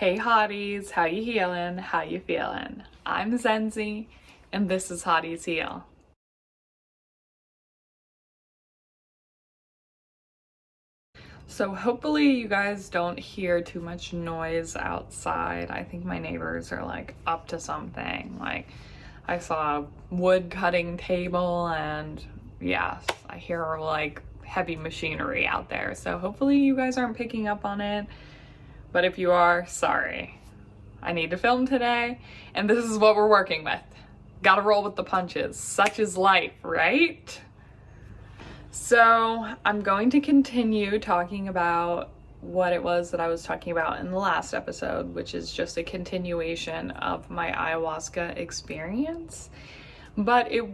Hey Hotties, how you healing? How you feeling? I'm Zenzie, and this is Hotties Heal. So hopefully you guys don't hear too much noise outside. I think my neighbors are like up to something. Like I saw a wood cutting table and yes, I hear like heavy machinery out there. So hopefully you guys aren't picking up on it. But if you are, sorry. I need to film today, and this is what we're working with. Gotta roll with the punches. Such is life, right? So I'm going to continue talking about what it was that I was talking about in the last episode, which is just a continuation of my ayahuasca experience. But it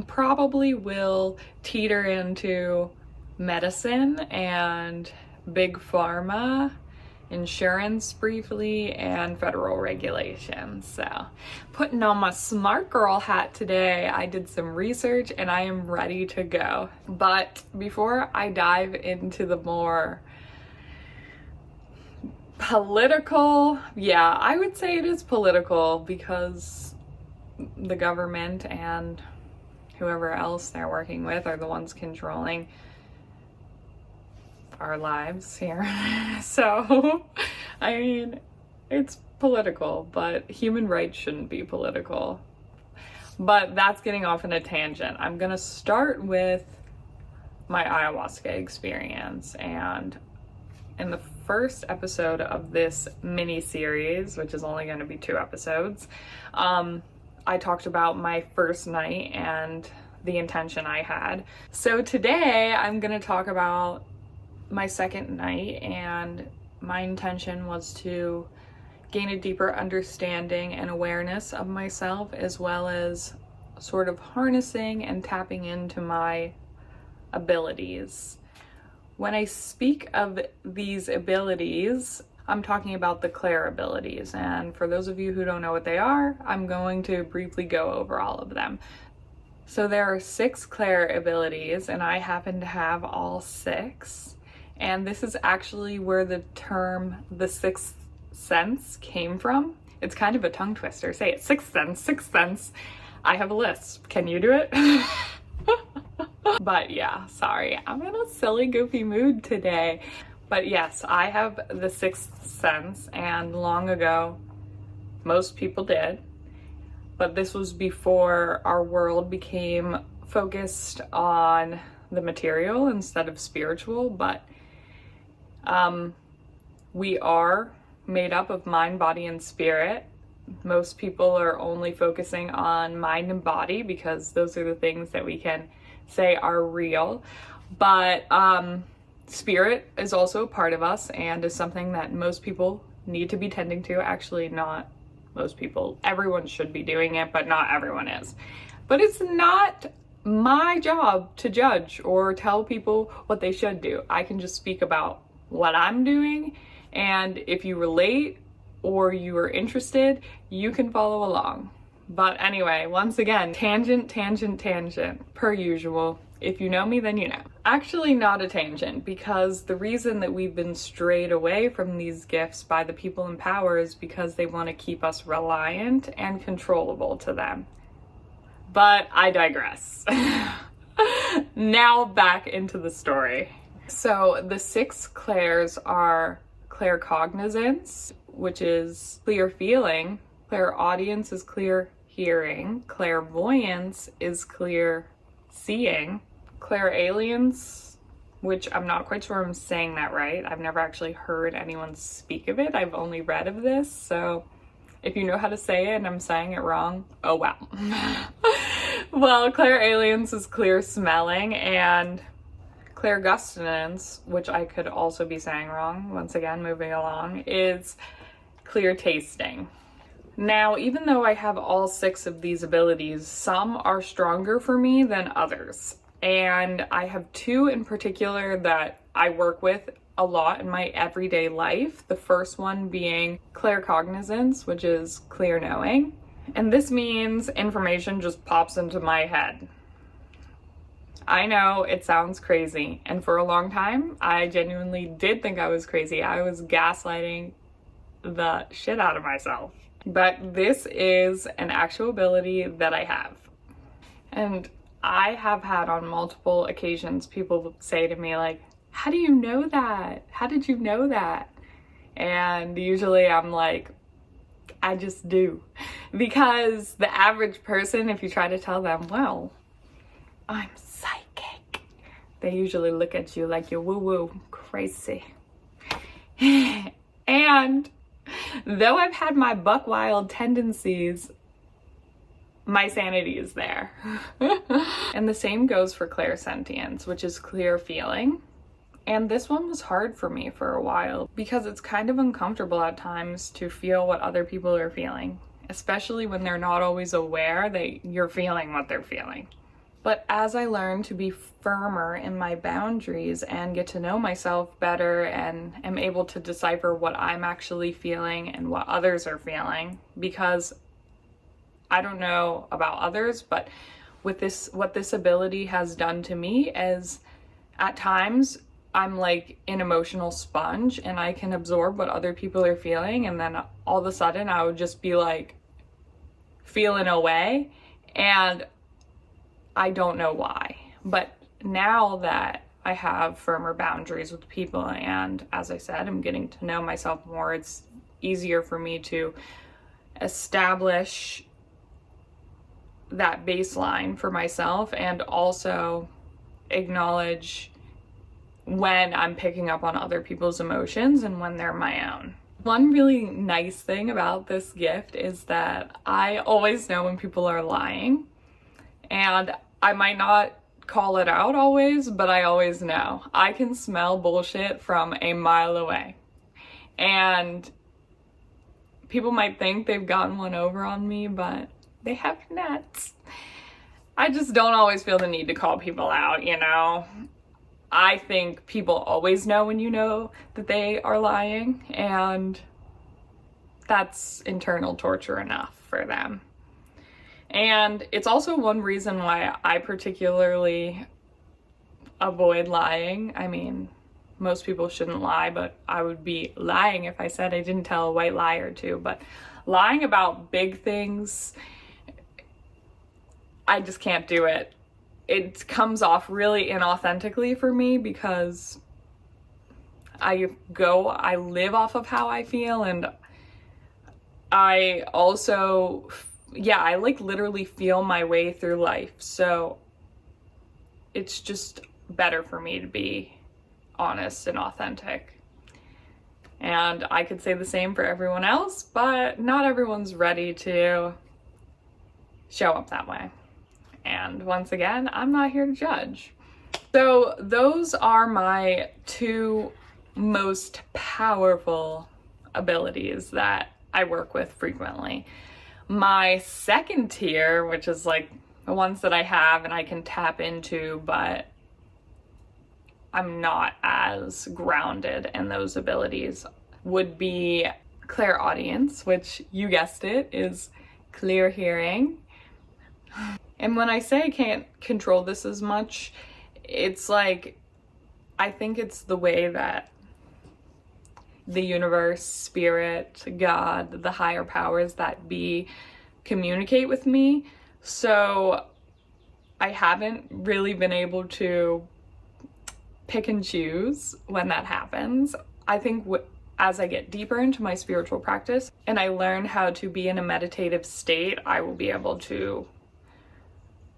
probably will teeter into medicine and big pharma, insurance briefly, and federal regulations. So putting on my smart girl hat today, I did some research and I am ready to go. But before I dive into the more political, yeah, I would say it is political because the government and whoever else they're working with are the ones controlling our lives here. So, I mean, it's political, but human rights shouldn't be political. But that's getting off on a tangent. I'm gonna start with my ayahuasca experience. And in the first episode of this mini series, which is only gonna be 2 episodes, I talked about my first night and the intention I had. So today I'm gonna talk about my second night, and my intention was to gain a deeper understanding and awareness of myself, as well as sort of harnessing and tapping into my abilities. When I speak of these abilities, I'm talking about the clair abilities, and for those of you who don't know what they are, I'm going to briefly go over all of them. So there are 6 clair abilities, and I happen to have all 6. And this is actually where the term the sixth sense came from. It's kind of a tongue twister. Say it, sixth sense, sixth sense. I have a lisp. Can you do it? But yeah, sorry. I'm in a silly, goofy mood today. But yes, I have the sixth sense, and long ago, most people did. But this was before our world became focused on the material instead of spiritual. But we are made up of mind, body, and spirit. Most people are only focusing on mind and body because those are the things that we can say are real. But spirit is also a part of us and is something that most people need to be tending to. Actually, not most people. Everyone should be doing it, but not everyone is. But it's not my job to judge or tell people what they should do. I can just speak about what I'm doing, and if you relate or you are interested, you can follow along. But anyway, once again, tangent, per usual. If you know me, then you know. Actually, not a tangent, because the reason that we've been strayed away from these gifts by the people in power is because they want to keep us reliant and controllable to them. But I digress. Now back into the story. So the 6 clairs are claircognizance, which is clear feeling. Clairaudience is clear hearing. Clairvoyance is clear seeing. Clairaudience, which I'm not quite sure I'm saying that right. I've never actually heard anyone speak of it. I've only read of this. So if you know how to say it and I'm saying it wrong, oh well. Well, clairaudience is clear smelling, and claircognizance, which I could also be saying wrong, once again, moving along, is clear tasting. Now, even though I have all 6 of these abilities, some are stronger for me than others. And I have 2 in particular that I work with a lot in my everyday life. The first one being claircognizance, which is clear knowing. And this means information just pops into my head. I know it sounds crazy, and for a long time, I genuinely did think I was crazy. I was gaslighting the shit out of myself. But this is an actual ability that I have. And I have had on multiple occasions people say to me like, how do you know that? How did you know that? And usually I'm like, I just do. Because the average person, if you try to tell them, well, I'm psychic, they usually look at you like you're woo-woo crazy. And though I've had my buck wild tendencies, my sanity is there. And the same goes for clairsentience, which is clear feeling. And this one was hard for me for a while because it's kind of uncomfortable at times to feel what other people are feeling, especially when they're not always aware that you're feeling what they're feeling. But as I learn to be firmer in my boundaries and get to know myself better and am able to decipher what I'm actually feeling and what others are feeling, because I don't know about others, but with this, what this ability has done to me is at times I'm like an emotional sponge and I can absorb what other people are feeling, and then all of a sudden I would just be like feeling away and I don't know why. But now that I have firmer boundaries with people and, as I said, I'm getting to know myself more, it's easier for me to establish that baseline for myself and also acknowledge when I'm picking up on other people's emotions and when they're my own. One really nice thing about this gift is that I always know when people are lying, and I might not call it out always, but I always know. I can smell bullshit from a mile away. And people might think they've gotten one over on me, but they have not. I just don't always feel the need to call people out, you know? I think people always know when you know that they are lying, and that's internal torture enough for them. And it's also one reason why I particularly avoid lying. I mean, most people shouldn't lie, but I would be lying if I said I didn't tell a white lie or two. But lying about big things, I just can't do it. It comes off really inauthentically for me because I live off of how I feel, and I also, I like literally feel my way through life. So it's just better for me to be honest and authentic. And I could say the same for everyone else, but not everyone's ready to show up that way. And once again, I'm not here to judge. So those are my two most powerful abilities that I work with frequently. My second tier, which is like the ones that I have and I can tap into, but I'm not as grounded in those abilities, would be clairaudience, which, you guessed it, is clear hearing. And when I say I can't control this as much, it's like, I think it's the way that the universe, spirit, God, the higher powers that be communicate with me. So I haven't really been able to pick and choose when that happens. I think as I get deeper into my spiritual practice and I learn how to be in a meditative state, I will be able to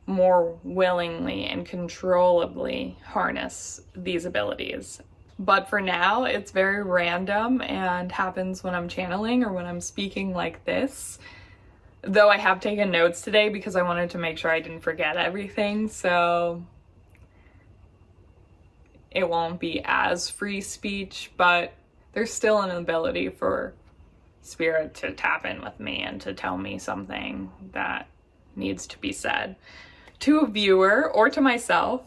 more willingly and controllably harness these abilities. But for now, it's very random and happens when I'm channeling or when I'm speaking like this. Though I have taken notes today because I wanted to make sure I didn't forget everything, so it won't be as free speech, but there's still an ability for spirit to tap in with me and to tell me something that needs to be said to a viewer or to myself.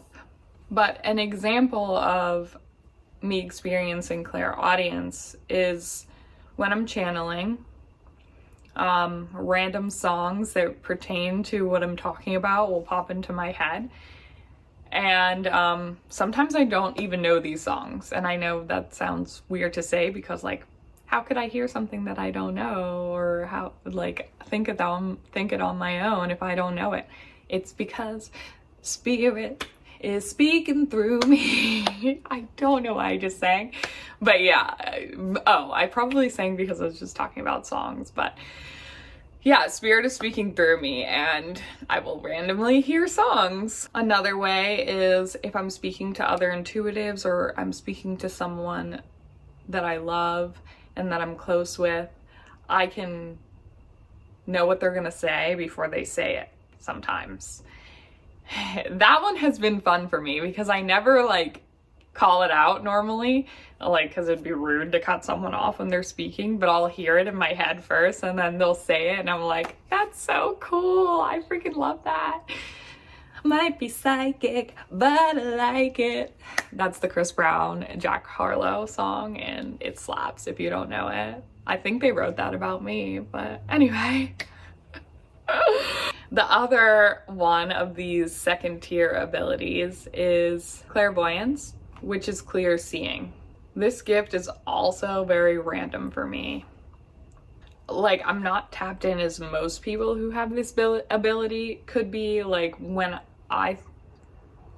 But an example of me experiencing clairaudience is when I'm channeling, random songs that pertain to what I'm talking about will pop into my head. And sometimes I don't even know these songs. And I know that sounds weird to say because, like, how could I hear something that I don't know, or how, like, think it on my own if I don't know it? It's because spirit is speaking through me. I don't know why I just sang, but yeah. Oh, I probably sang because I was just talking about songs, but yeah, spirit is speaking through me and I will randomly hear songs. Another way is if I'm speaking to other intuitives, or I'm speaking to someone that I love and that I'm close with, I can know what they're gonna say before they say it sometimes. That one has been fun for me because I never like call it out normally, like, because it'd be rude to cut someone off when they're speaking, but I'll hear it in my head first and then they'll say it and I'm like, that's so cool, I freaking love that. Might be psychic, but I like it. That's the Chris Brown and Jack Harlow song, and it slaps if you don't know it. I think they wrote that about me, but anyway. The other one of these second tier abilities is clairvoyance, which is clear seeing. This gift is also very random for me. Like, I'm not tapped in as most people who have this ability could be. Like, when I,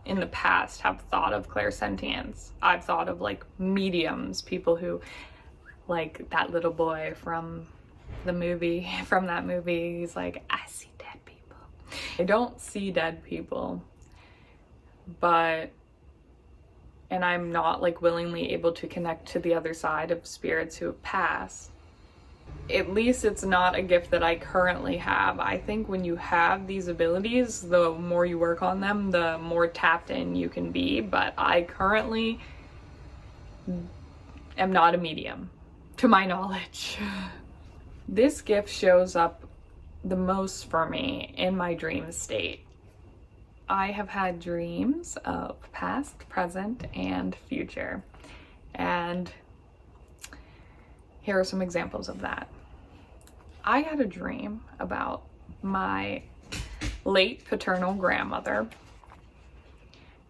in the past, have thought of clairsentience, I've thought of like mediums, people who, like that little boy from that movie, he's like, I see dead people. I don't see dead people, and I'm not like willingly able to connect to the other side of spirits who have passed. At least it's not a gift that I currently have. I think when you have these abilities, the more you work on them, the more tapped in you can be, but I currently am not a medium, to my knowledge. This gift shows up the most for me in my dream state. I have had dreams of past, present, and future. And here are some examples of that. I had a dream about my late paternal grandmother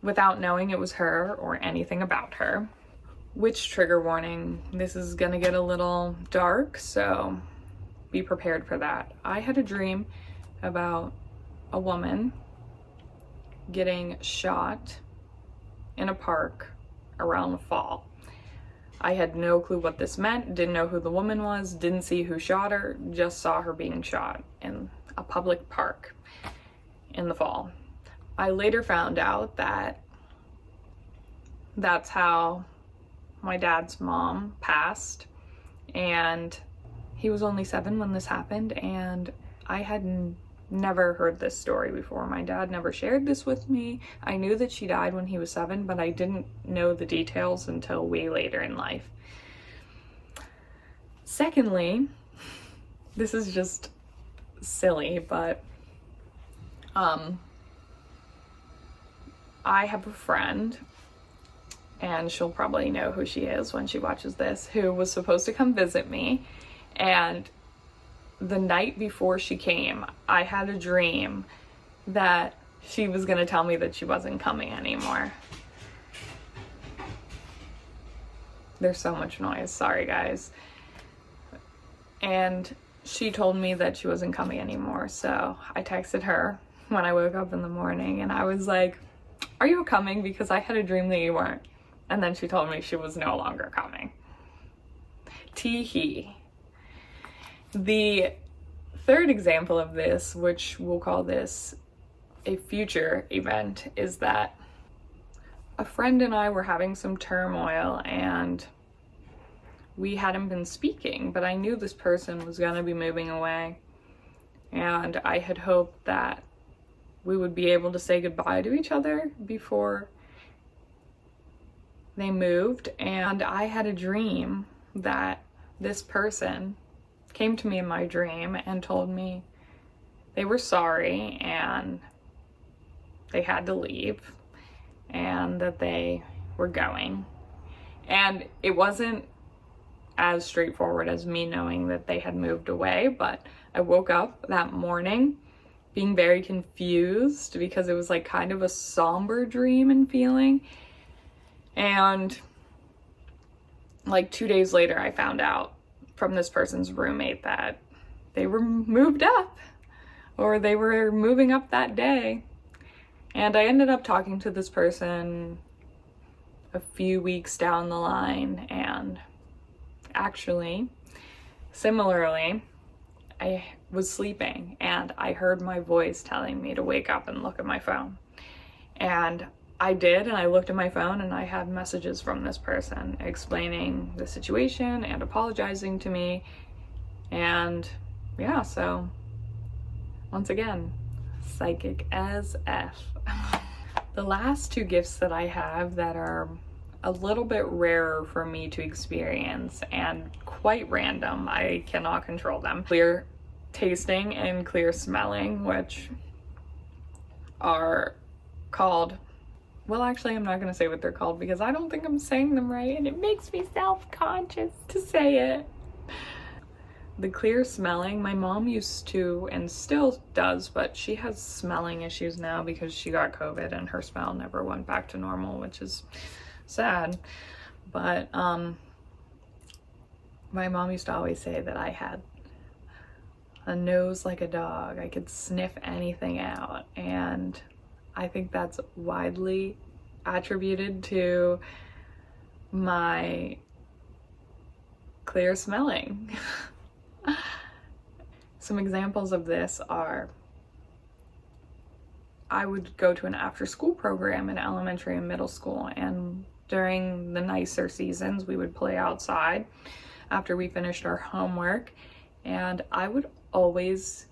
without knowing it was her or anything about her. Which, trigger warning, this is gonna get a little dark, so be prepared for that. I had a dream about a woman getting shot in a park around the fall. I had no clue what this meant, didn't know who the woman was, didn't see who shot her, just saw her being shot in a public park in the fall. I later found out that that's how my dad's mom passed, and he was only 7 when this happened, and I had never heard this story before. My dad never shared this with me. I knew that she died when he was 7, but I didn't know the details until way later in life. Secondly, this is just silly, but I have a friend, and she'll probably know who she is when she watches this, who was supposed to come visit me, and the night before she came, I had a dream that she was gonna tell me that she wasn't coming anymore. There's so much noise, sorry guys. And she told me that she wasn't coming anymore, so I texted her when I woke up in the morning and I was like, are you coming? Because I had a dream that you weren't. And then she told me she was no longer coming. Tee-hee. The third example of this, which we'll call this a future event, is that a friend and I were having some turmoil and we hadn't been speaking, but I knew this person was going to be moving away, and I had hoped that we would be able to say goodbye to each other before they moved. And I had a dream that this person came to me in my dream and told me they were sorry and they had to leave and that they were going. And it wasn't as straightforward as me knowing that they had moved away, but I woke up that morning being very confused because it was like kind of a somber dream and feeling. And like 2 days later I found out from this person's roommate that they were moved up, or they were moving up that day. And I ended up talking to this person a few weeks down the line, and actually, similarly, I was sleeping and I heard my voice telling me to wake up and look at my phone. And I did, and I looked at my phone and I had messages from this person explaining the situation and apologizing to me. And yeah, so once again, psychic as F. The last two gifts that I have that are a little bit rarer for me to experience and quite random, I cannot control them. Clear tasting and clear smelling, which are called, well, actually, I'm not going to say what they're called because I don't think I'm saying them right, and it makes me self-conscious to say it. The clear smelling, my mom used to, and still does, but she has smelling issues now because she got COVID and her smell never went back to normal, which is sad. But my mom used to always say that I had a nose like a dog. I could sniff anything out, and I think that's widely attributed to my clear smelling. Some examples of this are, I would go to an after-school program in elementary and middle school, and during the nicer seasons we would play outside after we finished our homework, and I would always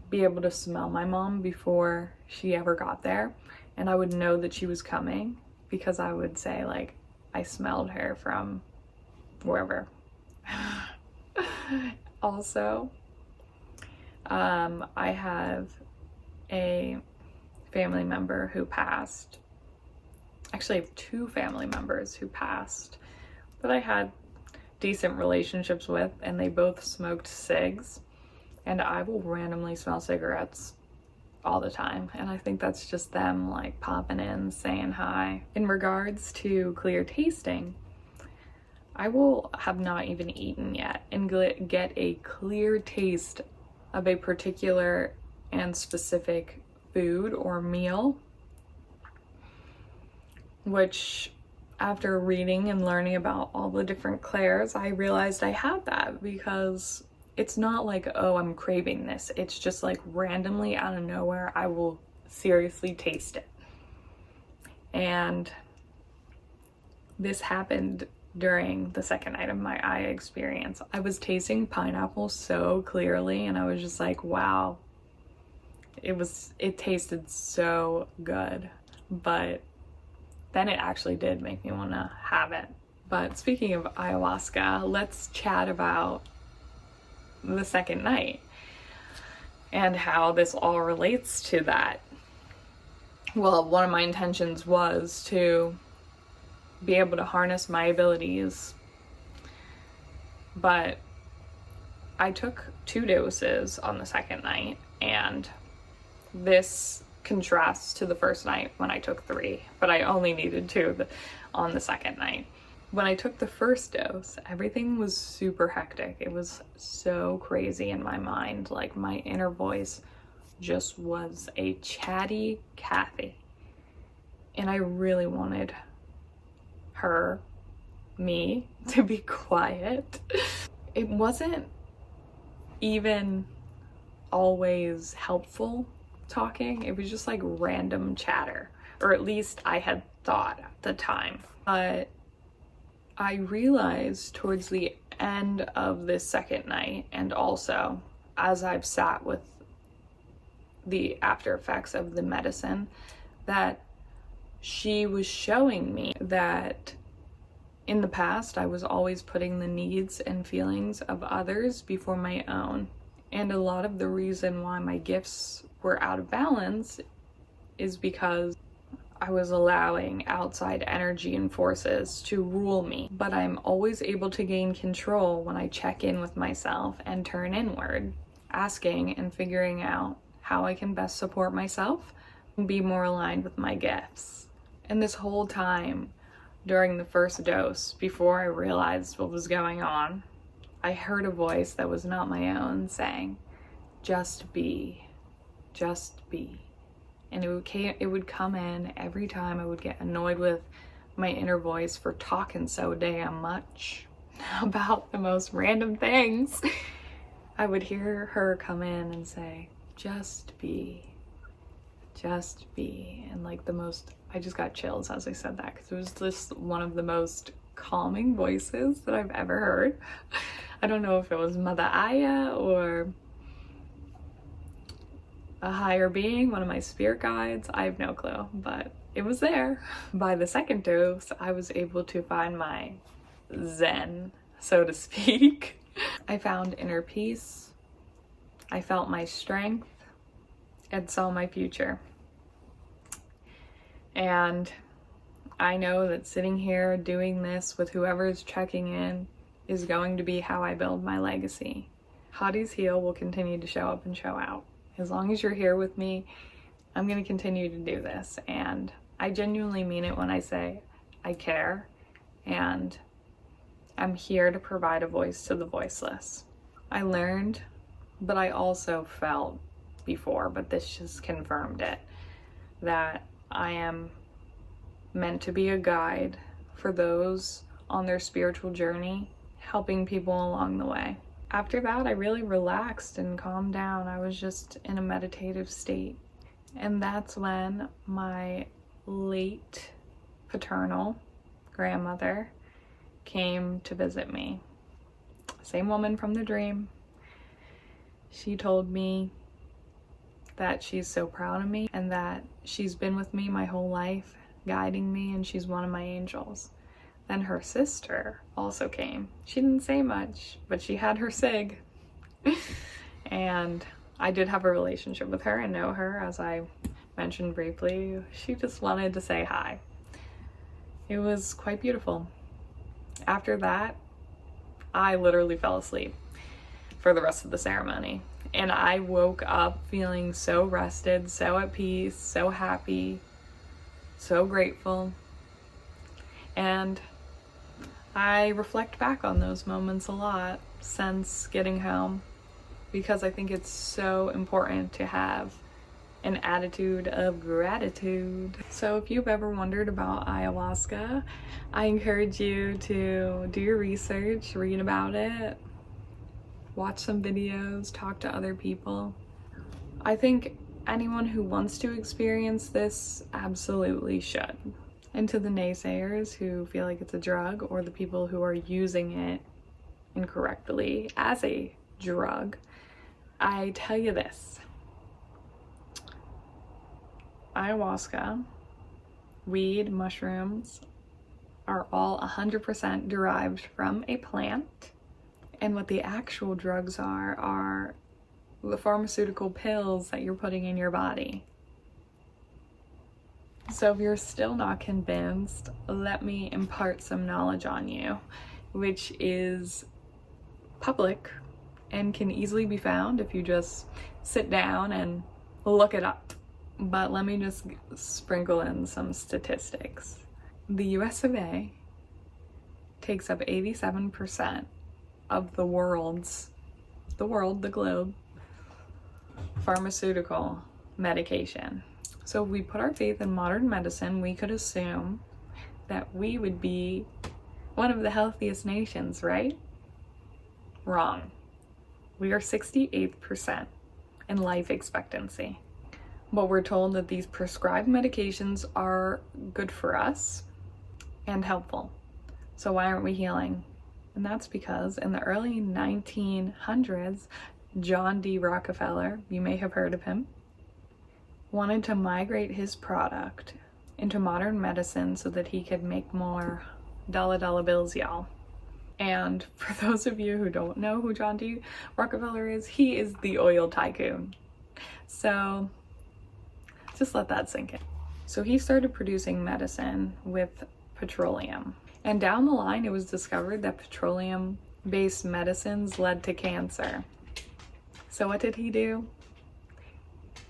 be able to smell my mom before she ever got there, and I would know that she was coming because I would say, like, I smelled her from wherever. Also, I have a family member who passed. Actually, I have two family members who passed that I had decent relationships with, and they both smoked cigs, and I will randomly smell cigarettes all the time, and I think that's just them like popping in, saying hi. In regards to clear tasting, I will have not even eaten yet and get a clear taste of a particular and specific food or meal, which after reading and learning about all the different clairs, I realized I had that, because it's not like, oh, I'm craving this. It's just like randomly out of nowhere, I will seriously taste it. And this happened during the second night of my Aya experience. I was tasting pineapple so clearly, and I was just like, wow, it tasted so good. But then it actually did make me want to have it. But speaking of ayahuasca, let's chat about the second night and how this all relates to that. Well, one of my intentions was to be able to harness my abilities, but I took 2 doses on the second night, and this contrasts to the first night when I took 3, but I only needed 2 on the second night. When I took the first dose, everything was super hectic. It was so crazy in my mind. Like, my inner voice just was a chatty Kathy, and I really wanted me to be quiet. It wasn't even always helpful talking. It was just like random chatter, or at least I had thought at the time. But I realized towards the end of this second night, and also as I've sat with the after effects of the medicine, that she was showing me that in the past I was always putting the needs and feelings of others before my own. And a lot of the reason why my gifts were out of balance is because I was allowing outside energy and forces to rule me. But I'm always able to gain control when I check in with myself and turn inward, asking and figuring out how I can best support myself and be more aligned with my gifts. And this whole time during the first dose, before I realized what was going on, I heard a voice that was not my own saying, just be, just be. And it would come in every time I would get annoyed with my inner voice for talking so damn much about the most random things. I would hear her come in and say, just be, just be. And like I just got chills as I said that, because it was just one of the most calming voices that I've ever heard. I don't know if it was Mother Aya or a higher being, one of my spirit guides. I have no clue, but it was there. By the second dose, I was able to find my Zen, so to speak. I found inner peace. I felt my strength and saw my future. And I know that sitting here doing this with whoever is checking in is going to be how I build my legacy. Hotties Heal will continue to show up and show out. As long as you're here with me, I'm going to continue to do this. And I genuinely mean it when I say I care, and I'm here to provide a voice to the voiceless. I learned, but I also felt before, but this just confirmed it, that I am meant to be a guide for those on their spiritual journey, helping people along the way. After that, I really relaxed and calmed down. I was just in a meditative state. And that's when my late paternal grandmother came to visit me. Same woman from the dream. She told me that she's so proud of me and that she's been with me my whole life, guiding me, and she's one of my angels. Then her sister also came. She didn't say much, but she had her sig. And I did have a relationship with her and know her, as I mentioned briefly. She just wanted to say hi. It was quite beautiful. After that, I literally fell asleep for the rest of the ceremony. And I woke up feeling so rested, so at peace, so happy, so grateful. And I reflect back on those moments a lot since getting home, because I think it's so important to have an attitude of gratitude. So if you've ever wondered about ayahuasca, I encourage you to do your research, read about it, watch some videos, talk to other people. I think anyone who wants to experience this absolutely should. And to the naysayers who feel like it's a drug, or the people who are using it incorrectly as a drug, I tell you this. Ayahuasca, weed, mushrooms are all 100% derived from a plant. And what the actual drugs are the pharmaceutical pills that you're putting in your body. So if you're still not convinced, let me impart some knowledge on you, which is public and can easily be found if you just sit down and look it up. But let me just sprinkle in some statistics. The US of A takes up 87% of the globe, pharmaceutical medication. So if we put our faith in modern medicine, we could assume that we would be one of the healthiest nations, right? Wrong. We are 68% in life expectancy. But we're told that these prescribed medications are good for us and helpful. So why aren't we healing? And that's because in the early 1900s, John D. Rockefeller, you may have heard of him, wanted to migrate his product into modern medicine so that he could make more dollar bills, y'all. And for those of you who don't know who John D. Rockefeller is, he is the oil tycoon. So just let that sink in. So he started producing medicine with petroleum. And down the line, it was discovered that petroleum-based medicines led to cancer. So what did he do?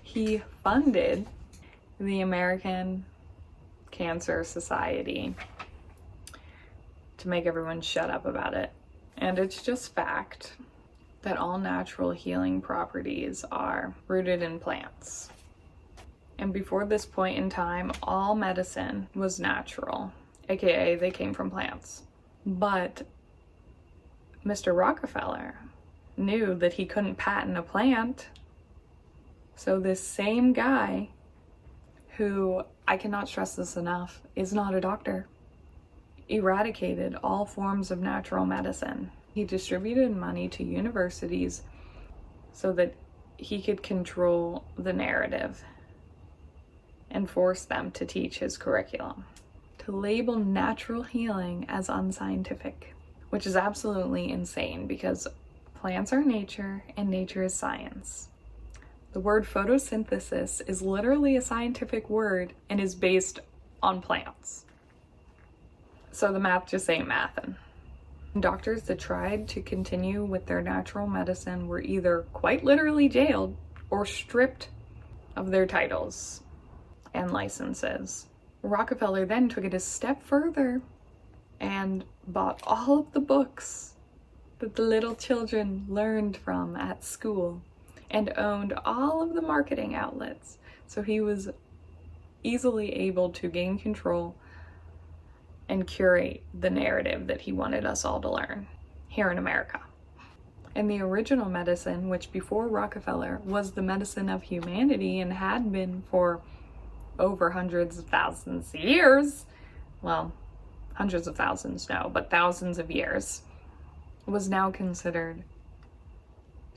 He funded the American Cancer Society to make everyone shut up about it And it's just fact that all natural healing properties are rooted in plants. And before this point in time, all medicine was natural, aka they came from plants. But Mr. Rockefeller knew that he couldn't patent a plant. So this same guy, who, I cannot stress this enough, is not a doctor, eradicated all forms of natural medicine. He distributed money to universities so that he could control the narrative and force them to teach his curriculum, to label natural healing as unscientific, which is absolutely insane because plants are nature and nature is science. The word photosynthesis is literally a scientific word and is based on plants. So the math just ain't mathin'. Doctors that tried to continue with their natural medicine were either quite literally jailed or stripped of their titles and licenses. Rockefeller then took it a step further and bought all of the books that the little children learned from at school and owned all of the marketing outlets. So he was easily able to gain control and curate the narrative that he wanted us all to learn here in America. And the original medicine, which before Rockefeller was the medicine of humanity and had been for over hundreds of thousands of years, well, hundreds of thousands, no, but thousands of years, was now considered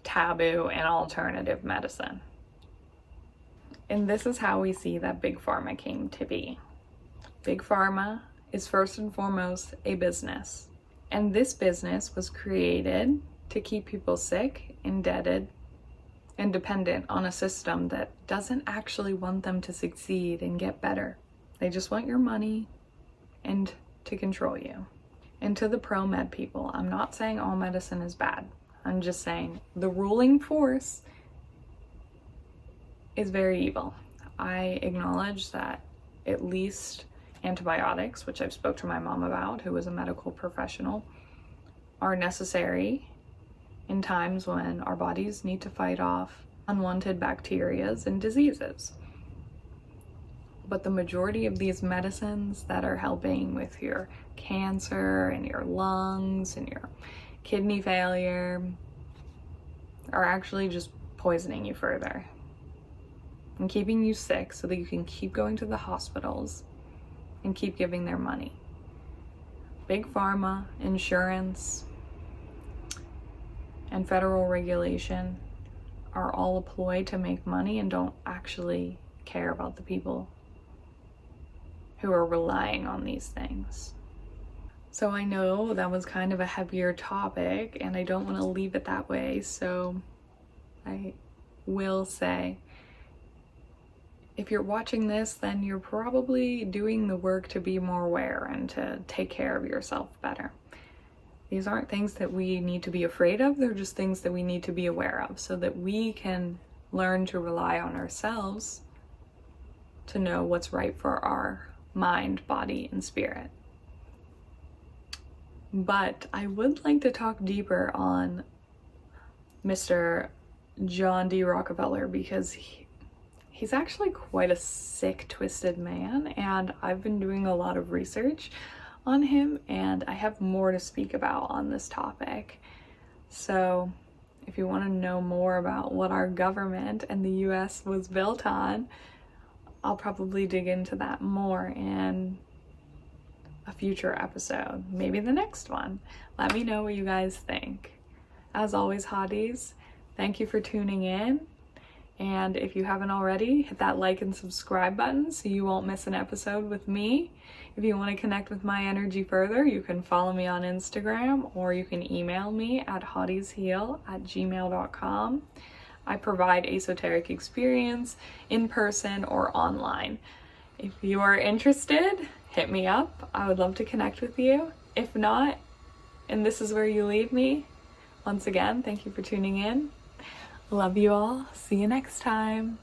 taboo and alternative medicine. And this is how we see that Big Pharma came to be. Big Pharma is first and foremost a business. And this business was created to keep people sick, indebted, and dependent on a system that doesn't actually want them to succeed and get better. They just want your money and to control you. And to the pro-med people, I'm not saying all medicine is bad. I'm just saying the ruling force is very evil. I acknowledge that at least antibiotics, which I've spoke to my mom about, who is a medical professional, are necessary in times when our bodies need to fight off unwanted bacteria and diseases. But the majority of these medicines that are helping with your cancer and your lungs and your kidney failure are actually just poisoning you further and keeping you sick so that you can keep going to the hospitals and keep giving their money. Big Pharma, insurance, and federal regulation are all a ploy to make money and don't actually care about the people who are relying on these things. So I know that was kind of a heavier topic and I don't want to leave it that way, so I will say, if you're watching this, then you're probably doing the work to be more aware and to take care of yourself better. These aren't things that we need to be afraid of, they're just things that we need to be aware of so that we can learn to rely on ourselves to know what's right for our mind, body, and spirit. But I would like to talk deeper on Mr. John D. Rockefeller because he's actually quite a sick, twisted man, and I've been doing a lot of research on him, and I have more to speak about on this topic. So if you want to know more about what our government and the US was built on, I'll probably dig into that more in a future episode, maybe the next one. Let me know what you guys think. As always, hotties, thank you for tuning in. And if you haven't already, hit that like and subscribe button so you won't miss an episode with me. If you want to connect with my energy further, you can follow me on Instagram or you can email me at HottiesHeal@gmail.com. I provide esoteric experience in person or online. If you are interested, hit me up. I would love to connect with you. If not, and this is where you leave me, once again, thank you for tuning in. Love you all. See you next time.